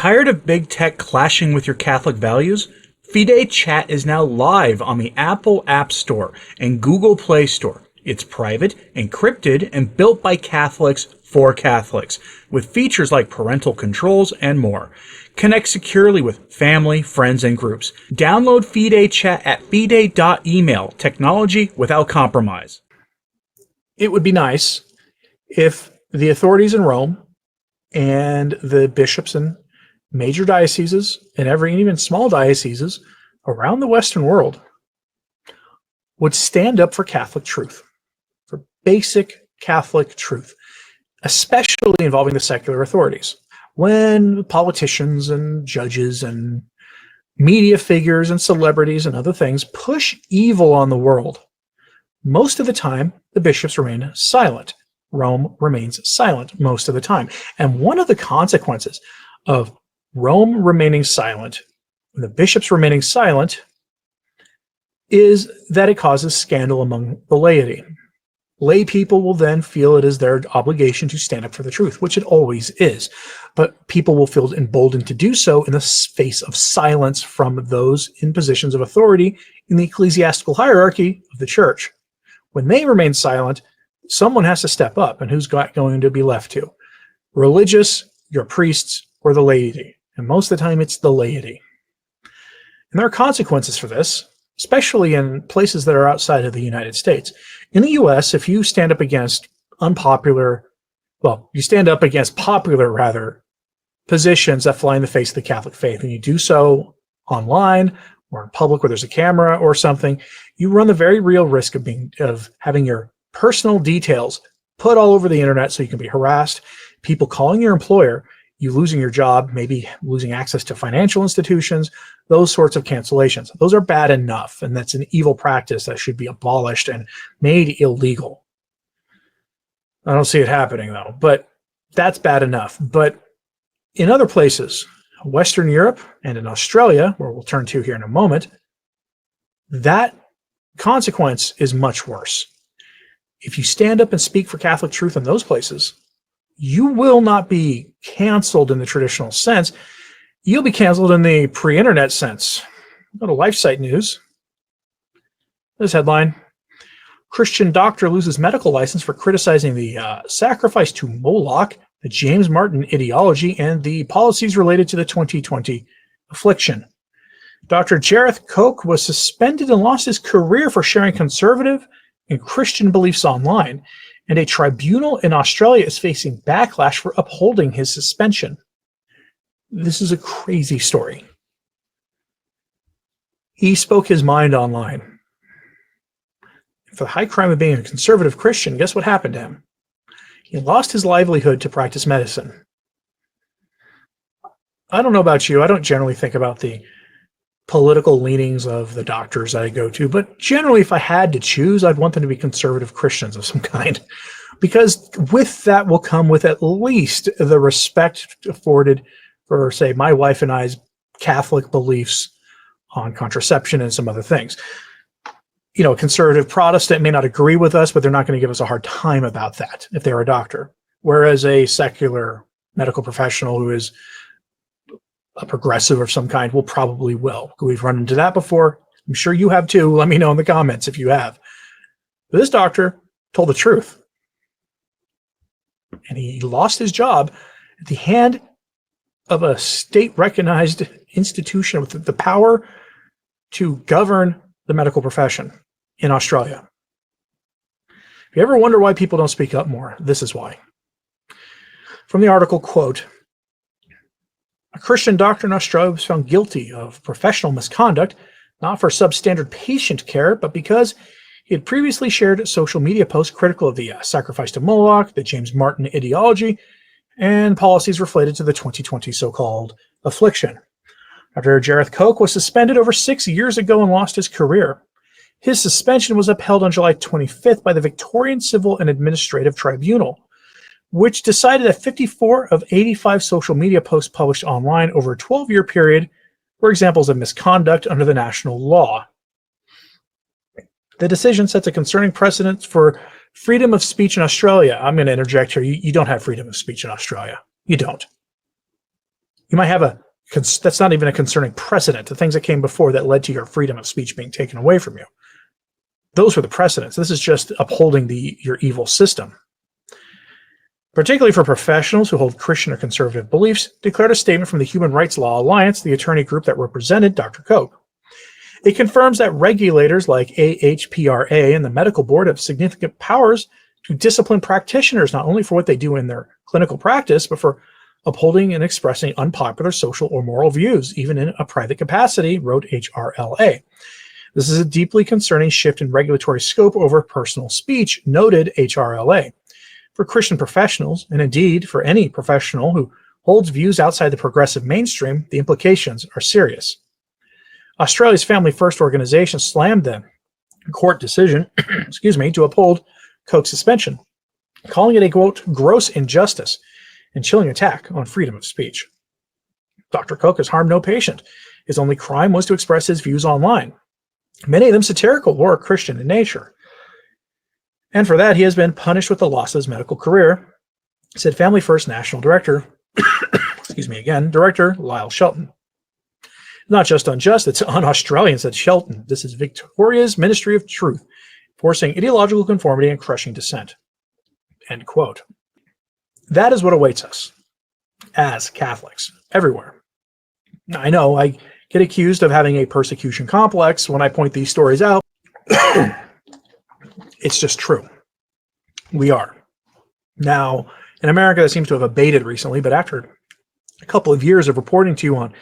Tired of big tech clashing with your Catholic values? Feday Chat is now live on the Apple App Store and Google Play Store. It's private, encrypted, and built by Catholics for Catholics, with features like parental controls and more. Connect securely with family, friends, and groups. Download Feday Chat at feday.email. Technology without compromise. It would be nice if the authorities in Rome and the bishops in major dioceses and even small dioceses around the Western world would stand up for Catholic truth, for basic Catholic truth, especially involving the secular authorities. When politicians and judges and media figures and celebrities and other things push evil on the world, most of the time the bishops remain silent. Rome remains silent most of the time. And one of the consequences of Rome remaining silent, the bishops remaining silent, is that it causes scandal among the laity. Lay people will then feel it is their obligation to stand up for the truth, which it always is. But people will feel emboldened to do so in the face of silence from those in positions of authority in the ecclesiastical hierarchy of the church. When they remain silent, someone has to step up, and who's going to be left to? Religious, your priests, or the laity. And most of the time, it's the laity. And there are consequences for this, especially in places that are outside of the United States. In the U.S., if you stand up against popular positions that fly in the face of the Catholic faith, and you do so online or in public where there's a camera or something, you run the very real risk of having your personal details put all over the internet so you can be harassed, people calling your employer, you losing your job, maybe losing access to financial institutions, those sorts of cancellations. Those are bad enough, and that's an evil practice that should be abolished and made illegal. I don't see it happening, though, but that's bad enough. But in other places, Western Europe and in Australia, where we'll turn to here in a moment, that consequence is much worse. If you stand up and speak for Catholic truth in those places, you will not be canceled in the traditional sense. You'll be canceled in the pre-internet sense. Go to LifeSite News. This headline: Christian doctor loses medical license for criticizing the sacrifice to Moloch, the James Martin ideology, and the policies related to the 2020 affliction. Dr. Jareth Koch was suspended and lost his career for sharing conservative and Christian beliefs online, and a tribunal in Australia is facing backlash for upholding his suspension. This is a crazy story. He spoke his mind online. For the high crime of being a conservative Christian, guess what happened to him? He lost his livelihood to practice medicine. I don't know about you. I don't generally think about the political leanings of the doctors that I go to, but generally, if I had to choose, I'd want them to be conservative Christians of some kind, because with that will come with at least the respect afforded for, say, my wife and I's Catholic beliefs on contraception and some other things. You know, a conservative Protestant may not agree with us, but they're not going to give us a hard time about that if they're a doctor. Whereas a secular medical professional who is a progressive of some kind will. We've run into that before. I'm sure you have too. Let me know in the comments if you have. But this doctor told the truth. And he lost his job at the hand of a state-recognized institution with the power to govern the medical profession in Australia. If you ever wonder why people don't speak up more, this is why. From the article, quote, a Christian doctor in Australia was found guilty of professional misconduct, not for substandard patient care, but because he had previously shared social media posts critical of the sacrifice to Moloch, the James Martin ideology, and policies related to the 2020 so-called affliction. Dr. Jareth Koch was suspended over 6 years ago and lost his career. His suspension was upheld on July 25th by the Victorian Civil and Administrative Tribunal, which decided that 54 of 85 social media posts published online over a 12-year period were examples of misconduct under the national law. The decision sets a concerning precedent for freedom of speech in Australia. I'm going to interject here. You don't have freedom of speech in Australia. You don't. You might have that's not even a concerning precedent. The things that came before that led to your freedom of speech being taken away from you. Those were the precedents. This is just upholding your evil system. Particularly for professionals who hold Christian or conservative beliefs, declared a statement from the Human Rights Law Alliance, the attorney group that represented Dr. Koch. It confirms that regulators like AHPRA and the medical board have significant powers to discipline practitioners, not only for what they do in their clinical practice, but for upholding and expressing unpopular social or moral views, even in a private capacity, wrote HRLA. This is a deeply concerning shift in regulatory scope over personal speech, noted HRLA. For Christian professionals, and indeed for any professional who holds views outside the progressive mainstream, the implications are serious. Australia's Family First organization slammed the court decision to uphold Koch's suspension, calling it a, quote, gross injustice and chilling attack on freedom of speech. Dr. Koch has harmed no patient. His only crime was to express his views online, many of them satirical or Christian in nature. And for that, he has been punished with the loss of his medical career, said Family First National Director, Director Lyle Shelton. Not just unjust, it's un-Australian, said Shelton. This is Victoria's Ministry of Truth, forcing ideological conformity and crushing dissent. End quote. That is what awaits us as Catholics everywhere. I know I get accused of having a persecution complex when I point these stories out. It's just true. We are. Now, in America, that seems to have abated recently, but after a couple of years of reporting to you on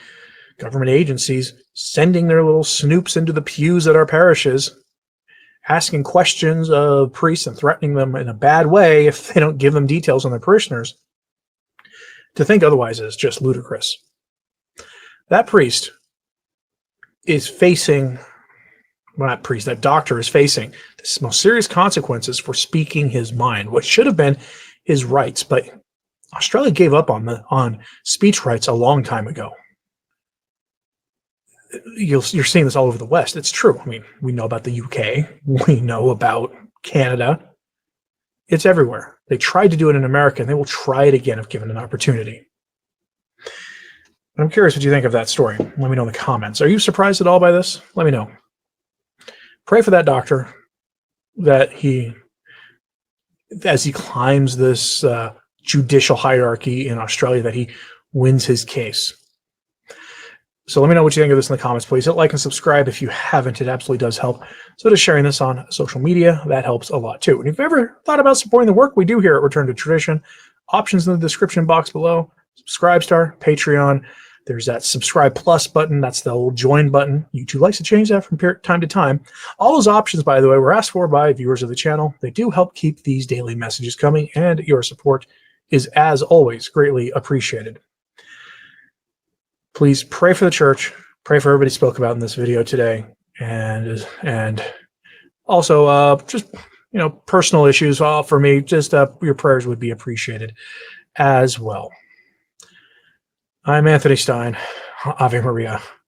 government agencies sending their little snoops into the pews at our parishes, asking questions of priests and threatening them in a bad way if they don't give them details on their parishioners, to think otherwise is just ludicrous. That priest is facing, well, not priest, that doctor is facing the most serious consequences for speaking his mind, what should have been his rights. But Australia gave up on speech rights a long time ago. You're seeing this all over the West. It's true. I mean, we know about the UK. We know about Canada. It's everywhere. They tried to do it in America, and they will try it again if given an opportunity. I'm curious what you think of that story. Let me know in the comments. Are you surprised at all by this? Let me know. Pray for that doctor that as he climbs this judicial hierarchy in Australia, that he wins his case. So let me know what you think of this in the comments, please. Hit like and subscribe if you haven't. It absolutely does help. So just sharing this on social media, that helps a lot too. And if you've ever thought about supporting the work we do here at Return to Tradition, options in the description box below. Subscribe Star, Patreon. There's that subscribe plus button. That's the old join button. YouTube likes to change that from time to time. All those options, by the way, were asked for by viewers of the channel. They do help keep these daily messages coming, and your support is, as always, greatly appreciated. Please pray for the church. Pray for everybody spoke about in this video today, and also just personal issues. For me, just your prayers would be appreciated as well. I'm Anthony Stine. Ave Maria.